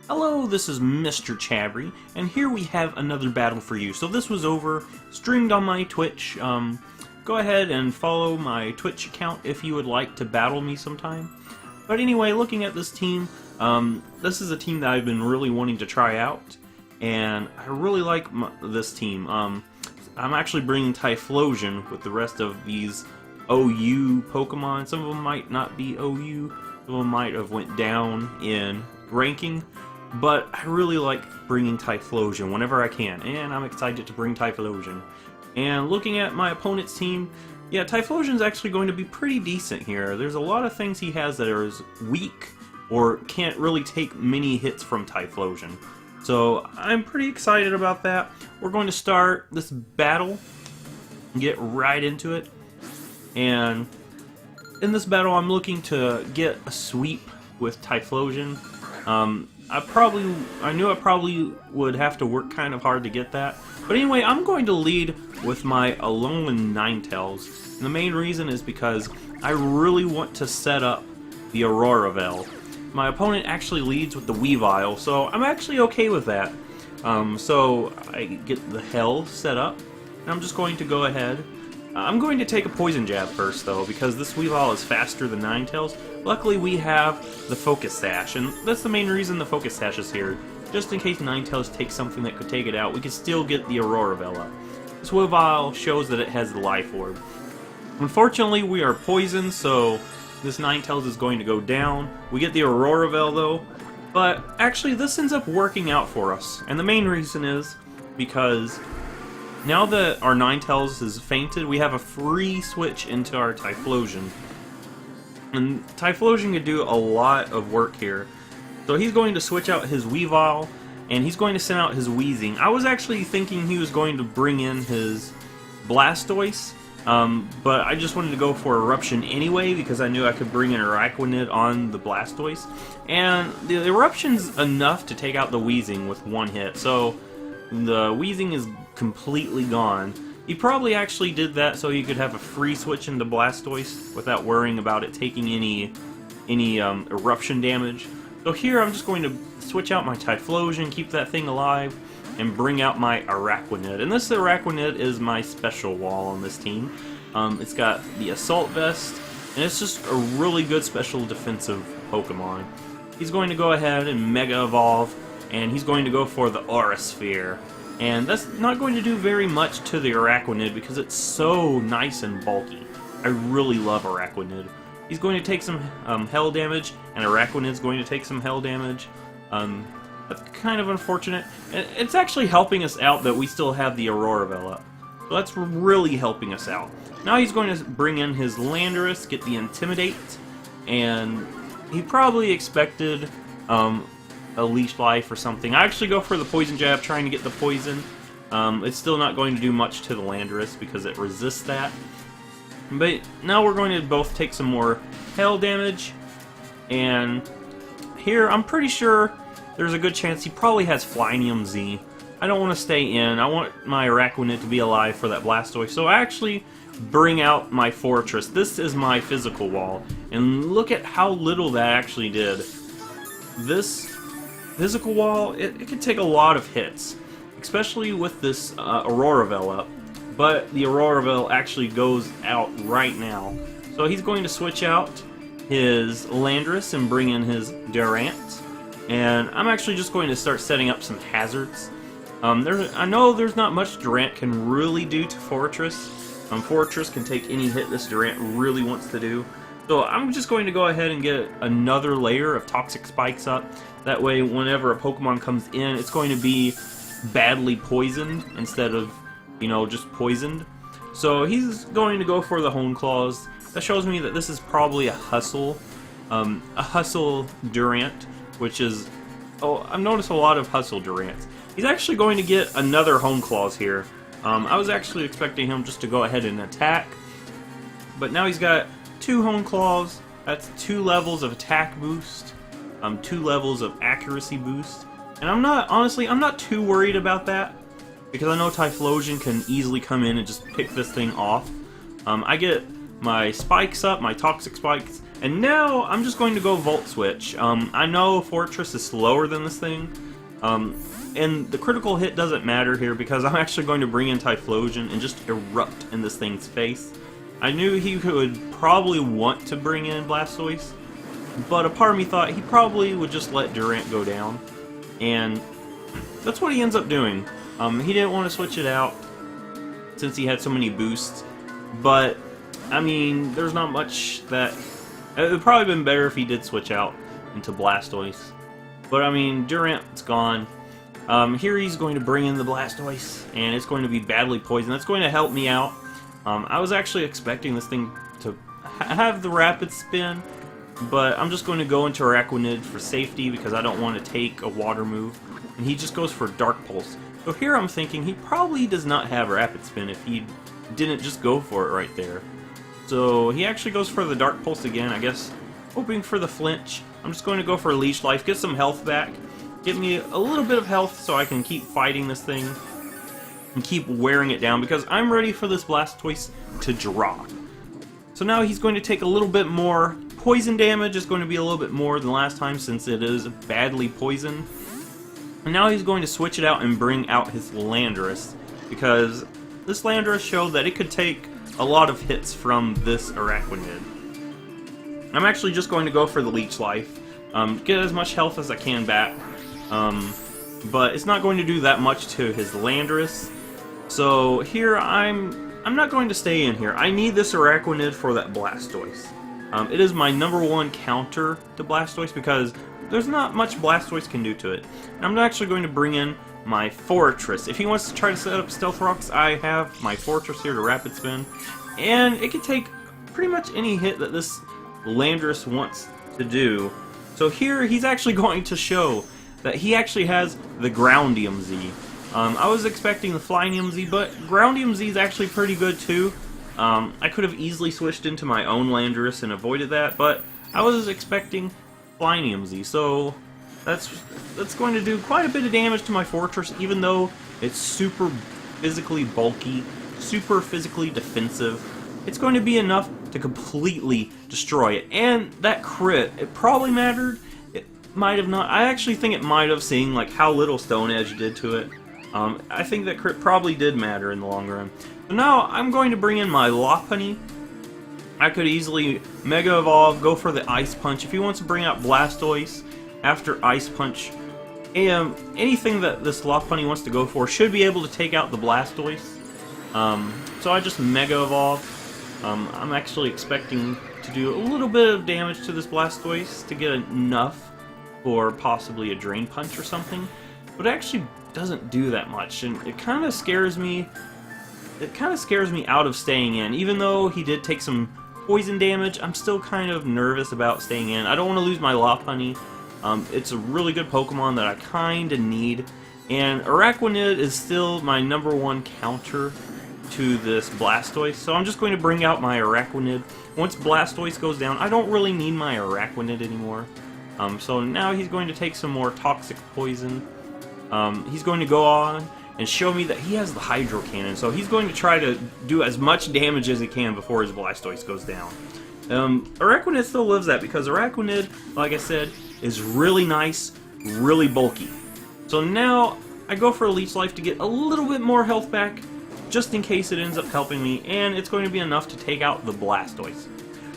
Hello, this is Mr. Chabry, and here we have another battle for you. So this was streamed on my Twitch. Go ahead and follow my Twitch account if you would like to battle me sometime. But anyway, looking at this team, this is a team that I've been really wanting to try out, and I really like this team. I'm actually bringing Typhlosion with the rest of these OU Pokemon. Some of them might not be OU, some of them might have went down in ranking. But I really like bringing Typhlosion whenever I can, and I'm excited to bring Typhlosion. And looking at my opponent's team, yeah, Typhlosion's actually going to be pretty decent here. There's a lot of things he has that are weak or can't really take many hits from Typhlosion. So I'm pretty excited about that. We're going to start this battle, get right into it. And in this battle, I'm looking to get a sweep with Typhlosion. I knew I probably would have to work kind of hard to get that. But anyway, I'm going to lead with my Alolan Ninetales. And the main reason is because I really want to set up the Auroraville. My opponent actually leads with the Weavile, so I'm actually okay with that. So I get the Hell set up, and I'm just going to go ahead. I'm going to take a Poison Jab first, though, because this Weavile is faster than Ninetales. Luckily, we have the Focus Sash, and that's the main reason the Focus Sash is here. Just in case Ninetales takes something that could take it out, we can still get the Auroraville up. This Weavile shows that it has the Life Orb. Unfortunately, we are poisoned, so this Ninetales is going to go down. We get the Auroraville, though, but actually this ends up working out for us. And the main reason is because now that our Ninetales is fainted, we have a free switch into our Typhlosion. And Typhlosion can do a lot of work here. So he's going to switch out his Weavile, and he's going to send out his Weezing. I was actually thinking he was going to bring in his Blastoise, but I just wanted to go for Eruption anyway, because I knew I could bring an Araquanid on the Blastoise. And the Eruption's enough to take out the Weezing with one hit, so the Weezing is completely gone. He probably actually did that so he could have a free switch into Blastoise without worrying about it taking any eruption damage. So here I'm just going to switch out my Typhlosion, keep that thing alive, and bring out my Araquanid. And this Araquanid is my special wall on this team. It's got the Assault Vest, and it's just a really good special defensive Pokemon. He's going to go ahead and Mega Evolve, and he's going to go for the Aura Sphere. And that's not going to do very much to the Araquanid because it's so nice and bulky. I really love Araquanid. He's going to take some Hell damage, and Araquanid's going to take some Hell damage. That's kind of unfortunate. It's actually helping us out that we still have the Auroraville up. So that's really helping us out. Now he's going to bring in his Landorus, get the Intimidate, and he probably expected a Leash Life or something. I actually go for the Poison Jab, trying to get the poison. It's still not going to do much to the Landorus because it resists that. But now we're going to both take some more Hell damage. And here, I'm pretty sure there's a good chance he probably has Flynium Z. I don't want to stay in. I want my Araquanid to be alive for that Blastoise. So I actually bring out my Fortress. This is my physical wall. And look at how little that actually did. This physical wall, it can take a lot of hits, especially with this Auroraville up, but the Auroraville actually goes out right now. So he's going to switch out his Landorus and bring in his Durant, and I'm actually just going to start setting up some hazards. I know there's not much Durant can really do to Fortress. Fortress can take any hit this Durant really wants to do. So I'm just going to go ahead and get another layer of Toxic Spikes up. That way, whenever a Pokemon comes in, it's going to be badly poisoned instead of, just poisoned. So he's going to go for the Hone Claws. That shows me that this is probably a Hustle Durant, which is... Oh, I've noticed a lot of Hustle Durants. He's actually going to get another Hone Claws here. I was actually expecting him just to go ahead and attack, but now he's got 2 Hone Claws. That's 2 levels of attack boost, 2 levels of accuracy boost. And I'm not too worried about that, because I know Typhlosion can easily come in and just pick this thing off. I get my spikes up, my Toxic Spikes, And now I'm just going to go Volt Switch. I know Fortress is slower than this thing, and the critical hit doesn't matter here because I'm actually going to bring in Typhlosion and just erupt in this thing's face. I knew he would probably want to bring in Blastoise, but a part of me thought he probably would just let Durant go down, and that's what he ends up doing. He didn't want to switch it out since he had so many boosts, but I mean, there's not much that... It would probably been better if he did switch out into Blastoise. But I mean, Durant's gone. Here he's going to bring in the Blastoise, and it's going to be badly poisoned. That's going to help me out. I was actually expecting this thing to have the Rapid Spin, but I'm just going to go into Araquanid for safety because I don't want to take a water move. And he just goes for Dark Pulse. So here I'm thinking he probably does not have Rapid Spin if he didn't just go for it right there. So he actually goes for the Dark Pulse again, I guess, hoping for the flinch. I'm just going to go for Leech Life, get some health back, get me a little bit of health so I can keep fighting this thing and keep wearing it down because I'm ready for this Blastoise to drop. So now he's going to take a little bit more. Poison damage is going to be a little bit more than last time since it is badly poisoned. And now he's going to switch it out and bring out his Landorus because this Landorus showed that it could take a lot of hits from this Araquanid. I'm actually just going to go for the Leech Life, get as much health as I can back, but it's not going to do that much to his Landorus. So here I'm not going to stay in here. I need this Araquanid for that Blastoise. It is my #1 counter to Blastoise because there's not much Blastoise can do to it. And I'm actually going to bring in my Fortress. If he wants to try to set up Stealth Rocks, I have my Fortress here to Rapid Spin. And it can take pretty much any hit that this Landorus wants to do. So here he's actually going to show that he actually has the Groundium Z. I was expecting the Flynium Z, but Groundium Z is actually pretty good too. I could have easily switched into my own Landorus and avoided that, but I was expecting Flynium Z, so that's going to do quite a bit of damage to my Fortress, even though it's super physically bulky, super physically defensive. It's going to be enough to completely destroy it. And that crit, it probably mattered. It might have not. I actually think it might have, seeing like how little Stone Edge did to it. I think that crit probably did matter in the long run. So now I'm going to bring in my Lopunny. I could easily Mega Evolve, go for the Ice Punch. If he wants to bring out Blastoise after Ice Punch, anything that this Lopunny wants to go for should be able to take out the Blastoise. So I just Mega Evolve. I'm actually expecting to do a little bit of damage to this Blastoise to get enough for possibly a Drain Punch or something. But it actually doesn't do that much, and it kind of scares me. It kind of scares me out of staying in. Even though he did take some poison damage, I'm still kind of nervous about staying in. I don't want to lose my Lopunny. It's a really good Pokemon that I kind of need. And Araquanid is still my #1 counter to this Blastoise. So I'm just going to bring out my Araquanid. Once Blastoise goes down, I don't really need my Araquanid anymore. So now he's going to take some more Toxic Poison. He's going to go on and show me that he has the Hydro Cannon, so he's going to try to do as much damage as he can before his Blastoise goes down. Araquanid still lives that because Araquanid, like I said, is really nice, really bulky. So now I go for a Leech Life to get a little bit more health back, just in case it ends up helping me, and it's going to be enough to take out the Blastoise.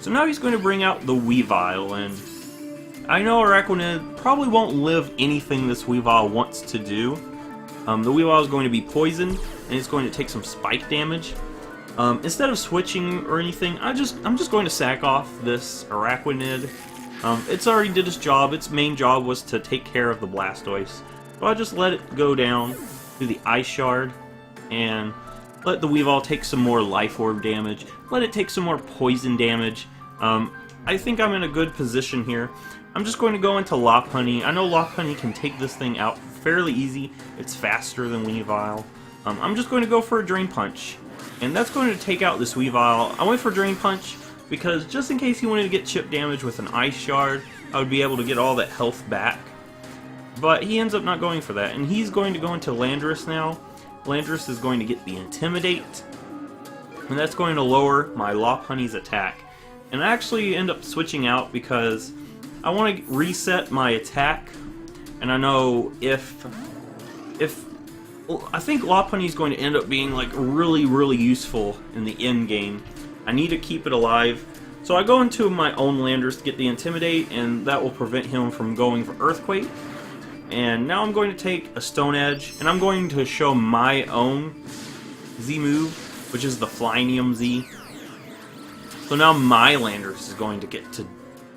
So now he's going to bring out the Weavile, and I know Araquanid probably won't live anything this Weavile wants to do. The Weavile is going to be poisoned, and it's going to take some spike damage. Instead of switching or anything, I'm just going to sack off this Araquanid. It's already did its job. Its main job was to take care of the Blastoise. So I'll just let it go down to the Ice Shard, and let the Weavile take some more Life Orb damage. Let it take some more poison damage. I think I'm in a good position here. I'm just going to go into Lopunny. I know Lopunny can take this thing out fairly easy. It's faster than Weavile. I'm just going to go for a Drain Punch, and that's going to take out this Weavile. I went for Drain Punch because just in case he wanted to get chip damage with an Ice Shard, I would be able to get all that health back. But he ends up not going for that, and he's going to go into Landorus now. Landorus is going to get the Intimidate, and that's going to lower my Lopunny's attack. And I actually end up switching out because I want to reset my attack. And I know if I think Lopunny is going to end up being like really, really useful in the end game. I need to keep it alive. So I go into my own landers to get the Intimidate, and that will prevent him from going for Earthquake. And now I'm going to take a Stone Edge, and I'm going to show my own Z move, which is the Flyinium Z. So now my Landers is going to get to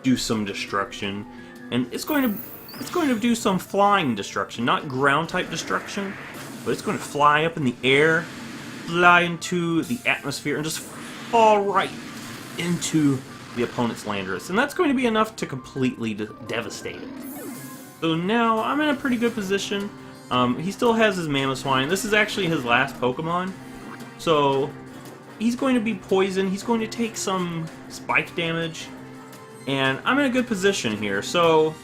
do some destruction, and it's going to do some flying destruction, not ground type destruction, but it's going to fly up in the air, fly into the atmosphere, and just fall right into the opponent's Landers, and that's going to be enough to completely devastate it. So now I'm in a pretty good position. He still has his Mamoswine. This is actually his last Pokemon, so he's going to be poisoned. He's going to take some spike damage, and I'm in a good position here. So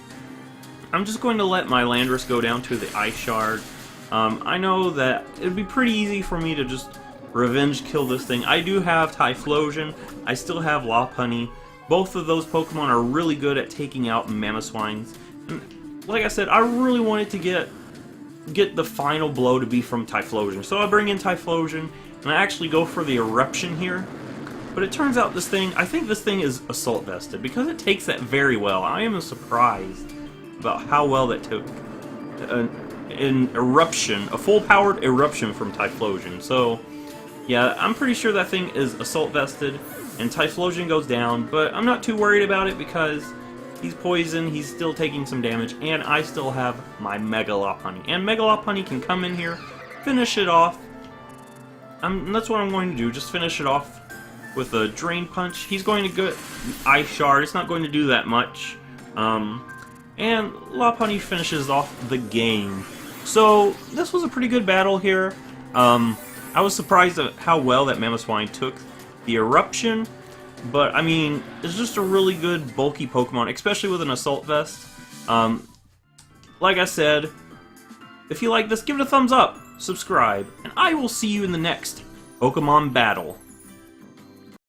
I'm just going to let my Landorus go down to the Ice Shard. I know that it would be pretty easy for me to just revenge kill this thing. I do have Typhlosion. I still have Lopunny. Both of those Pokemon are really good at taking out Mamoswines. And like I said, I really wanted to get the final blow to be from Typhlosion. So I bring in Typhlosion, and I actually go for the Eruption here. But it turns out I think this thing is Assault Vested, because it takes that very well. I am surprised about how well that took an Eruption, a full-powered Eruption from Typhlosion. So yeah, I'm pretty sure that thing is Assault Vested, and Typhlosion goes down, but I'm not too worried about it because he's poisoned, he's still taking some damage, and I still have my Mega Lopunny. And Mega Lopunny can come in here, finish it off. That's what I'm going to do, just finish it off with a Drain Punch. He's going to get Ice Shard, it's not going to do that much. And Lopunny finishes off the game. So, this was a pretty good battle here. I was surprised at how well that Mamoswine took the Eruption, but I mean, it's just a really good bulky Pokemon, especially with an Assault Vest. Like I said, if you like this, give it a thumbs up, subscribe, and I will see you in the next Pokemon battle.